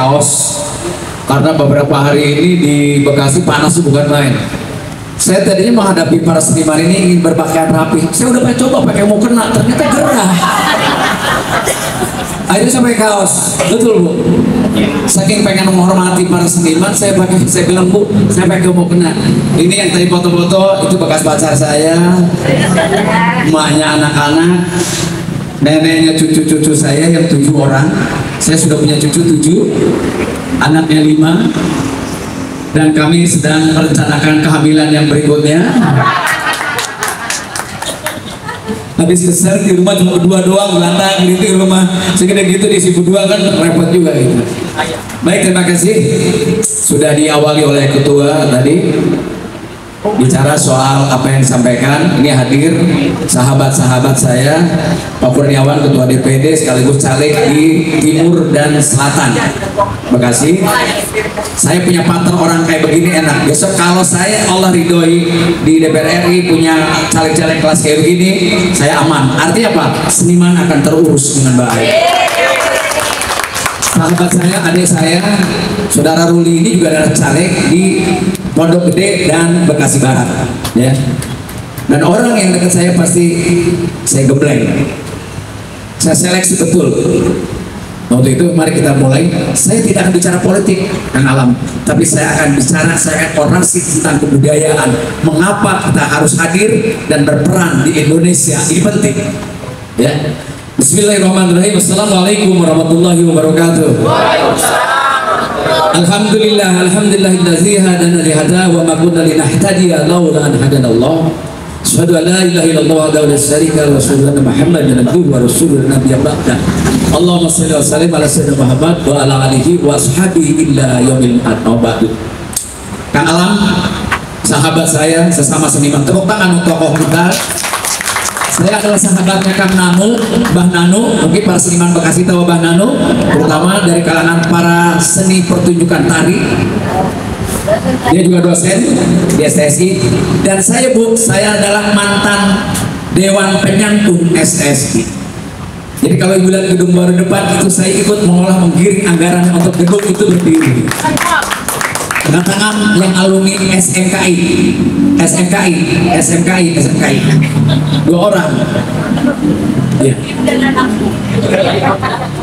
kaos karena beberapa hari ini di Bekasi panas bukan main. Saya tadinya menghadapi para seniman ini ingin berpakaian rapi. Saya udah pengen coba pakai mukena, ternyata gerah. Akhirnya saya pakai kaos, betul Bu. Saking pengen menghormati para seniman, saya bilang Bu, saya pakai mukena. Ini yang tadi foto-foto itu bekas pacar saya, emaknya anak-anak, neneknya cucu-cucu saya yang 7 orang. Saya sudah punya cucu 7, anaknya 5, dan kami sedang merencanakan kehamilan yang berikutnya. Habis besar di rumah cuma berdua doang, belanda gitu di rumah segede gitu diisi berdua kan repot juga gitu. Baik, terima kasih sudah diawali oleh ketua tadi bicara soal apa yang disampaikan. Ini hadir sahabat-sahabat saya, Pak Kurniawan Ketua DPD sekaligus caleg di Timur dan Selatan Bekasi. Saya punya partner orang kayak begini enak. Besok kalau saya Allah ridhoi di DPR RI punya caleg-caleg kelas kayak begini, saya aman. Artinya apa? Seniman akan terurus dengan baik. Sahabat saya, adik saya, saudara Ruli ini juga adalah caleg di Pondok Gede dan Bekasi Barat, ya. Dan orang yang dekat saya pasti saya gembleng, saya seleksi betul. Waktu itu mari kita mulai. Saya tidak akan bicara politik dan alam, tapi saya akan orasi tentang kebudayaan. Mengapa kita harus hadir dan berperan di Indonesia? Ini penting, ya. Bismillahirrahmanirrahim. Assalamualaikum warahmatullahi wabarakatuh. Alhamdulillah, alhamdulillahillazi hadana li hada wa ma kunna linahtadiya laula an hadanallah. Asyhadu an la ilaha illallah wa la syarika lahu wa asyhadu anna Muhammadan abduhu wa rasuluhu nabiyya ba'da. Allahumma shalli wa sallim ala sayyidina Muhammad wa ala alihi wa ashabihi illa yaumil ba'du. Kang Alam, sahabat saya sesama seniman, tepuk tangan untuk tokoh kita. Saya adalah sahabatnya Kang Nanu, Mbah Nanu. Mungkin para seniman Bekasi tahu Mbah Nanu, terutama dari kalangan para seni pertunjukan tari. Dia juga dosen di STSI. Dan saya Bu, saya adalah mantan Dewan Penyantun STSI. Jadi kalau ibu lihat gedung baru depan itu saya ikut mengolah menggiring anggaran untuk gedung itu berdiri. Kedatangan yang alumni SMKI, 2 orang, ya.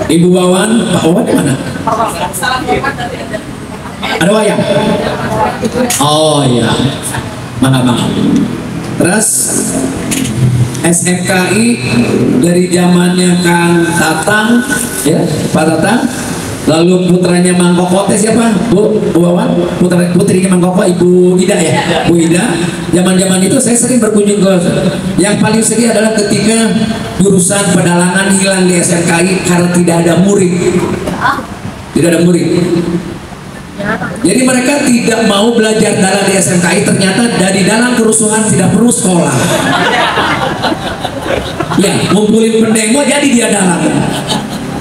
Ibu Wawan, Pak Wawan di mana? Ada wayang? Oh iya, mana. Terus SMKI dari zamannya Kang Tatang, ya Pak Tatang. Lalu putranya Mang Koko siapa? Bu Wawan, putrinya Mang Koko, Ibu Ida ya? Bu Ida. Zaman-zaman itu saya sering berkunjung ke. Yang paling sedih adalah ketika jurusan pedalangan hilang di SMKI karena tidak ada murid. Tidak ada murid. Jadi mereka tidak mau belajar dalang di SMKI. Ternyata dari dalam kerusuhan tidak perlu sekolah. Ya, ngumpulin pendemo jadi dia dalang.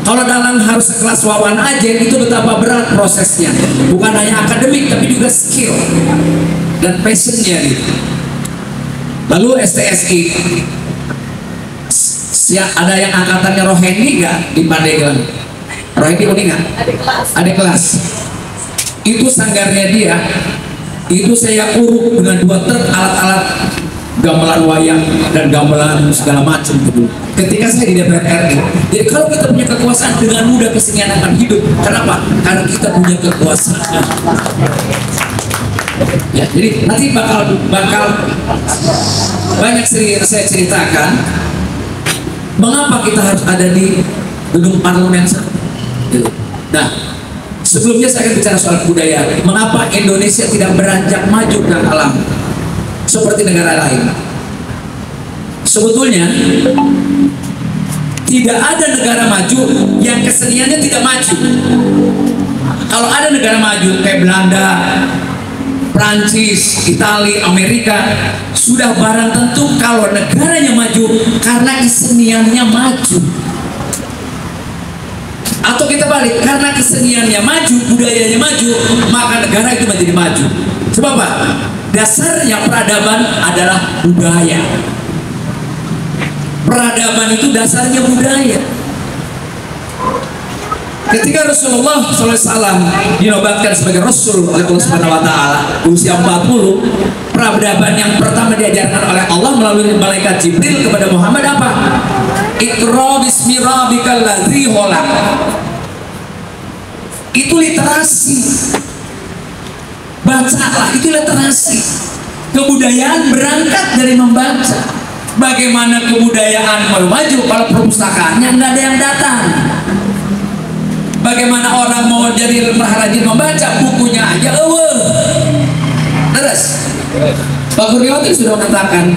Kalau dalang harus sekelas Wawan aja, itu betapa berat prosesnya. Bukan hanya akademik, tapi juga skill dan passionnya gitu. Lalu STSI, ada yang angkatannya Rohendi nggak di Pandeglang? Rohendi kuning nggak? Adik kelas. Itu sanggarnya dia. Itu saya uruk dengan 2 truk alat-alat gamelan wayang dan gamelan segala macam gitu. Ketika saya di DPR RI, jadi kalau kita punya kekuasaan dengan mudah kesenian akan hidup. Kenapa? Karena kita punya kekuasaan. Ya, jadi nanti bakal banyak saya ceritakan mengapa kita harus ada di gedung parlemen. Gitu. Nah, sebelumnya saya akan bicara soal budaya. Mengapa Indonesia tidak beranjak maju ke alam seperti negara lain? Sebetulnya tidak ada negara maju yang keseniannya tidak maju. Kalau ada negara maju kayak Belanda, Prancis, Italia, Amerika, sudah barang tentu kalau negaranya maju karena keseniannya maju. Atau kita balik, karena keseniannya maju, budayanya maju, maka negara itu menjadi maju. Sebab apa? Dasarnya peradaban adalah budaya. Peradaban itu dasarnya budaya. Ketika Rasulullah SAW dinobatkan sebagai Rasul oleh Allah Subhanahu Wa Taala usia 40, peradaban yang pertama diajarkan oleh Allah melalui malaikat Jibril kepada Muhammad apa? Iqra bismi rabbikal ladzi khalaq. Itu literasi. Bacalah, itu literasi. Kebudayaan berangkat dari membaca. Bagaimana kebudayaan mau maju kalau perpustakaannya nggak ada yang datang? Bagaimana orang mau jadi rajin membaca, bukunya aja terus Pak Kurniawan sudah mengatakan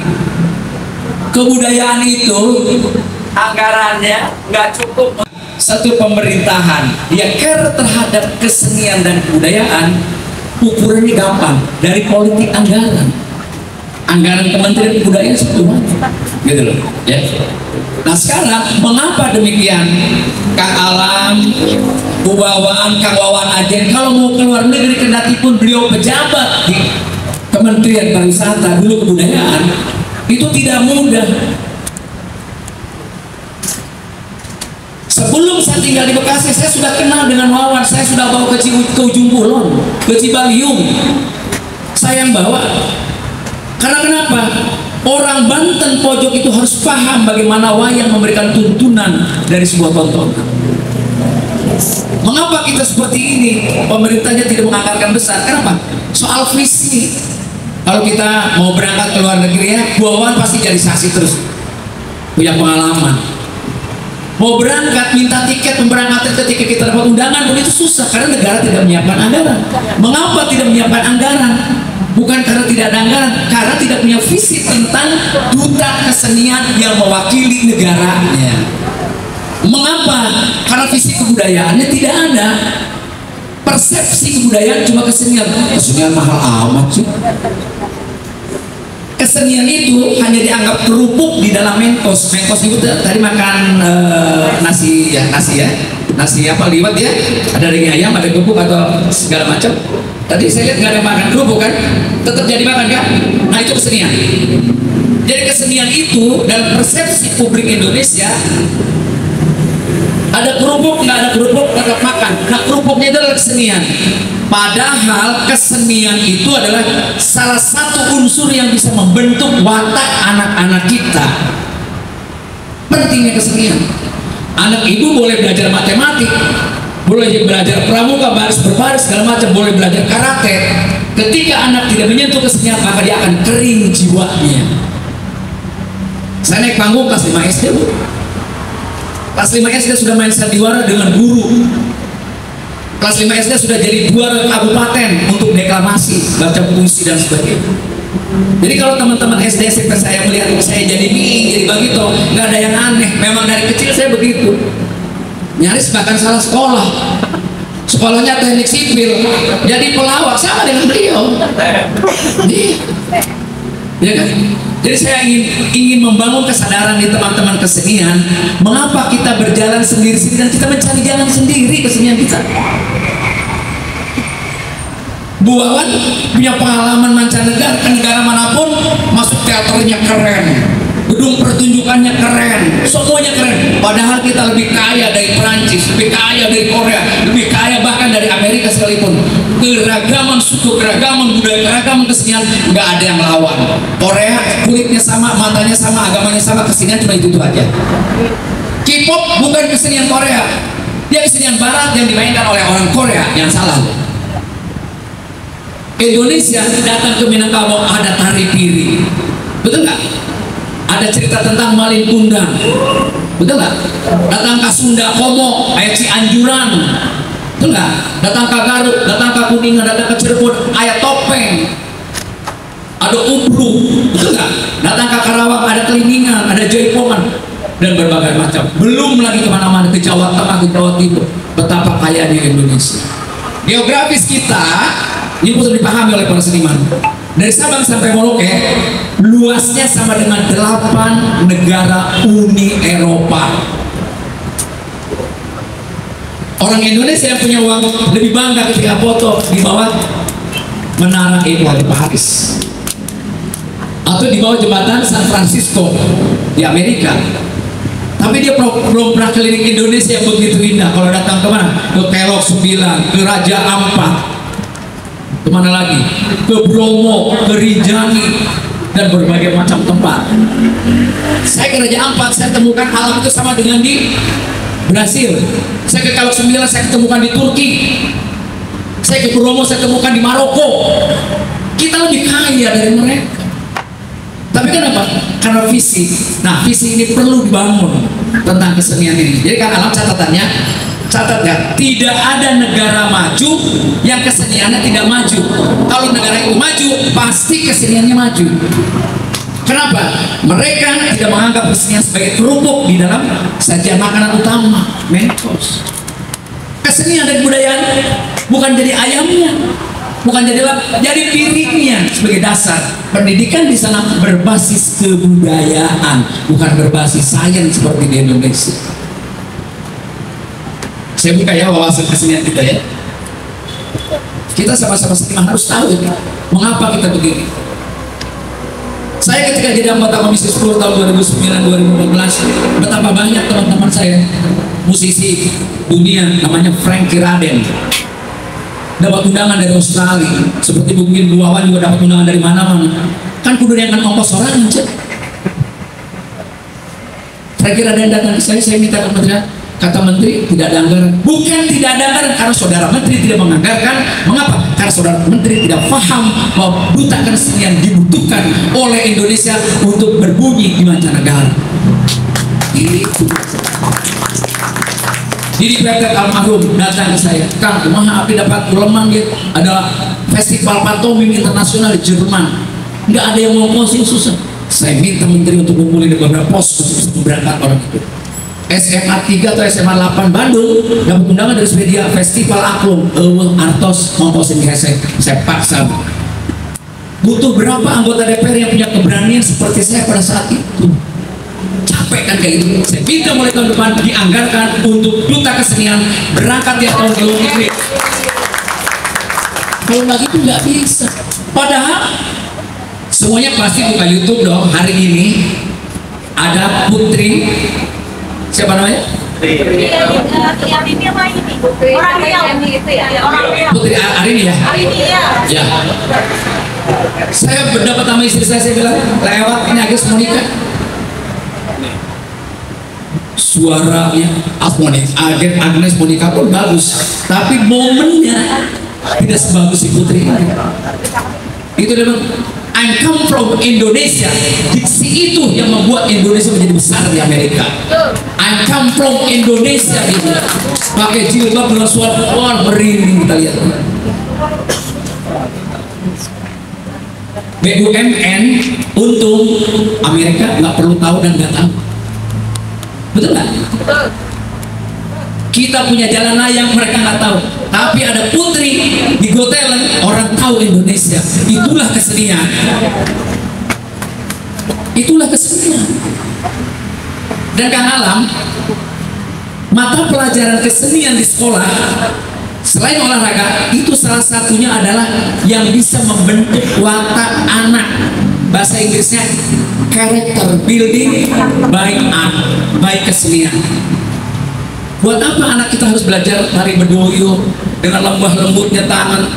kebudayaan itu anggarannya nggak cukup. Satu pemerintahan yang care terhadap kesenian dan kebudayaan ukurannya gampang, dari politik anggaran Kementerian Kebudayaan itu gitu loh ya. Nah sekarang mengapa demikian? Kang Alam, Bu Wawan, Kang Wawan Ajen kalau mau keluar negeri kendati pun beliau pejabat di Kementerian Pariwisata dulu kebudayaan itu tidak mudah. Sebelum saya tinggal di Bekasi saya sudah kenal dengan Wawan, saya sudah bawa ke Ujung Kulon, ke Cibaliung saya yang bawa. Karena kenapa? Orang Banten pojok itu harus paham bagaimana wayang memberikan tuntunan dari sebuah tontonan. Mengapa kita seperti ini? Pemerintahnya tidak menganggarkan besar. Kenapa? Soal visi. Kalau kita mau berangkat ke luar negeri ya, Wawan pasti jadi saksi terus. Punya pengalaman. Mau berangkat minta tiket pemberangkatan ketika kita dapat undangan pun itu susah karena negara tidak menyiapkan anggaran. Mengapa tidak menyiapkan anggaran? Bukan karena tidak ada anggaran, karena tidak punya visi tentang duta kesenian yang mewakili negaranya. Mengapa? Karena visi kebudayaannya tidak ada. Persepsi kebudayaan cuma kesenian. Kesenian mahal amat sih. Kesenian itu hanya dianggap kerupuk di dalam Mentos. Mentos itu tadi makan nasi ya, nasi apa liwat ya, ada daging ayam, ada kerupuk atau segala macam. Tadi saya lihat nggak ada makan kerupuk kan, tetap jadi makan kan? Nah itu kesenian. Jadi kesenian itu dalam persepsi publik Indonesia ada kerupuk, nggak ada kerupuk, tetap makan. Nah kerupuknya itu adalah kesenian. Padahal kesenian itu adalah salah satu unsur yang bisa membentuk watak anak-anak kita. Pentingnya kesenian. Anak ibu boleh belajar matematik, boleh belajar pramuka, baris berbaris segala macam, boleh belajar karate. Ketika anak tidak menyentuh kesenian maka dia akan kering jiwanya. Saya naik panggung kelas 5 SD. Kelas 5 SD sudah main sandiwara dengan guru. Kelas 5 SD sudah jadi juara kabupaten untuk deklamasi, baca puisi dan sebagainya. Jadi kalau teman-teman SD SMP saya melihat saya jadi miing, jadi begitu, nggak ada yang aneh. Memang dari kecil saya begitu. Nyaris bahkan salah sekolah. Sekolahnya teknik sipil, jadi pelawak sama dengan beliau. Ya kan? Jadi saya ingin membangun kesadaran di teman-teman kesenian. Mengapa kita berjalan sendiri-sendiri dan kita mencari jalan sendiri kesenian kita? Bu Wawan punya pengalaman mancanegara, ke negara manapun masuk teaternya keren, gedung pertunjukannya keren, semuanya keren. Padahal kita lebih kaya dari Perancis, lebih kaya dari Korea, lebih kaya bahkan dari Amerika sekalipun. Keragaman suku, keragaman budaya, keragaman kesenian nggak ada yang melawan. Korea kulitnya sama, matanya sama, agamanya sama, kesenian cuma itu aja. K-pop bukan kesenian Korea, dia kesenian Barat yang dimainkan oleh orang Korea. Yang salah. Indonesia datang ke Minangkabau ada tari piri, betul nggak? Ada cerita tentang Malin Kundang, betul nggak? Datang ke Sunda Komo, ayat Cianjuran, betul nggak? Datang ke Garut, datang ke Kuningan, datang ke Cirebon, ayat topeng, ada ubru, betul nggak? Datang ke Karawang ada keliningan, ada jaipongan dan berbagai macam. Belum lagi kemana-mana ke Jawa Tengah, ke Jawa Timur. Betapa kaya di Indonesia. Geografis kita ini perlu dipahami oleh para seniman. Dari Sabang sampai Merauke luasnya sama dengan 8 negara Uni Eropa. Orang Indonesia yang punya uang lebih bangga ketika foto di bawah menara Eiffel di Paris atau di bawah jembatan San Francisco di Amerika. Tapi dia belum pernah keliling Indonesia yang begitu indah. Kalau datang ke mana? Ke Kelok 9, ke Raja Ampat, kemana lagi? Ke Bromo, ke Rinjani, dan berbagai macam tempat. Saya ke Raja Ampat, saya temukan alam itu sama dengan di Brasil. Saya ke Kelok 9, saya ketemukan di Turki. Saya ke Bromo, saya temukan di Maroko. Kita lebih kaya dari mereka. Tapi kenapa? Karena visi. Nah, visi ini perlu dibangun tentang kesenian ini. Jadi kan alam catatannya, catat ya, tidak ada negara maju yang keseniannya tidak maju. Kalau negara itu maju, pasti keseniannya maju. Kenapa? Mereka tidak menganggap kesenian sebagai kerupuk di dalam sajian makanan utama, main course. Kesenian dan kebudayaan bukan jadi ayamnya, bukan jadi piringnya sebagai dasar. Pendidikan di sana berbasis kebudayaan, bukan berbasis sains seperti di Indonesia. Saya buka ya wawasan kesenian kita ya. Kita sama-sama harus tahu ini, mengapa kita begini. Saya ketika jadi anggota Komisi 10 tahun 2009-2014, betapa banyak teman-teman saya musisi dunia namanya Frankie Raden dapat undangan dari Australia, seperti mungkin Bu Wawan juga dapat undangan dari mana-mana. Kan kudu yang ongkos orang aja. Frankie Raden datang ke saya minta ke Menteri. Kata Menteri, tidak ada anggaran. Bukan tidak ada anggaran, karena saudara Menteri tidak menganggarkan. Mengapa? Karena saudara Menteri tidak paham bahwa duta kesenian dibutuhkan oleh Indonesia untuk berbunyi di mancanegara. Itu. Jadi PT almarhum datang ke saya, Kang, kumaha api dapat uleman gitu. Ada festival pantomim internasional di Jerman, nggak ada yang mau posting, susah. Saya minta Menteri untuk memulai beberapa pos untuk berangkat orang itu. SMA 3 atau SMA 8 Bandung dapat undangan dari media festival Aklum, Artos mau posting di saya paksa. Butuh berapa anggota DPR yang punya keberanian seperti saya pada saat itu? Capek kan kayak gitu. Saya minta mulai tahun depan dianggarkan untuk duta kesenian berangkat tiap tahun ke luar negeri. Kalau nggak gitu nggak bisa. Padahal semuanya pasti buka YouTube dong. Hari ini ada Putri, siapa namanya? Putri Arini ya. Ya. Saya berdapat sama istri saya bilang lewat ini suaranya Agnes Monica pun bagus, tapi momennya tidak sebagus si Putri ini. Itu memang I come from Indonesia. Diksi itu yang membuat Indonesia menjadi besar di Amerika. I come from Indonesia gitu. Pakai jilbab dengan suara merinding kita lihat. BUMN untung Amerika nggak perlu tahu dan nggak tahu. Betul nggak? Kita punya jalan layang, mereka nggak tahu. Tapi ada Putri di Got Talent, orang tahu Indonesia. Itulah kesenian. Itulah kesenian. Dan Kang Alam, mata pelajaran kesenian di sekolah selain olahraga, itu salah satunya adalah yang bisa membentuk watak anak. Bahasa Inggrisnya character building by art, by kesenian. Buat apa anak kita harus belajar tari bedoyo dengan lembah lembutnya tangan?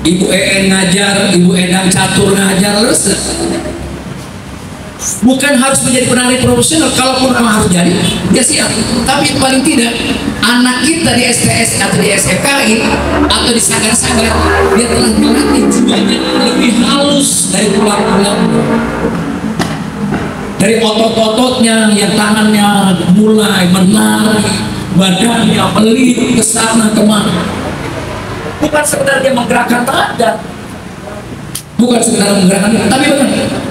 Ibu EN ngajar, Ibu Endang catur ngajar, bukan harus menjadi penari profesional. Kalaupun memang harus jadi, dia siap. Tapi paling tidak anak kita di STS atau di SFKI atau di sanggar-sanggar, dia telah melatih jiwanya lebih halus dari pulang-pulang. Dari otot-ototnya yang tangannya mulai menari, badannya melit ke sana kemana. Bukan sekedar dia menggerakkan badan, bukan sekedar menggerakkan, tapi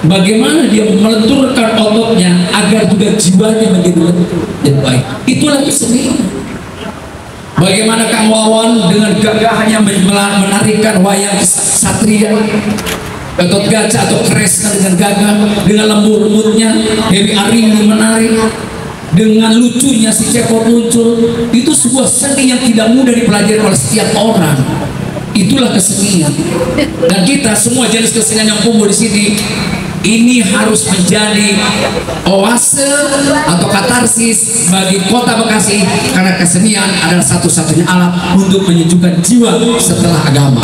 bagaimana dia melenturkan ototnya agar juga jiwanya menjadi lebih baik. Itulah kesenian. Bagaimana Kang Wawan dengan gagahnya menarikan wayang satria, Gatot Kaca atau Kresna dengan gagah, dengan lembut-lembutnya Dewi Arini menari, dengan lucunya si Ceko muncul. Itu sebuah seni yang tidak mudah dipelajari oleh setiap orang. Itulah kesenian. Dan kita semua jenis kesenian yang kumpul di sini, ini harus menjadi oase atau katarsis bagi kota Bekasi, karena kesenian adalah satu-satunya alat untuk menyejukkan jiwa setelah agama.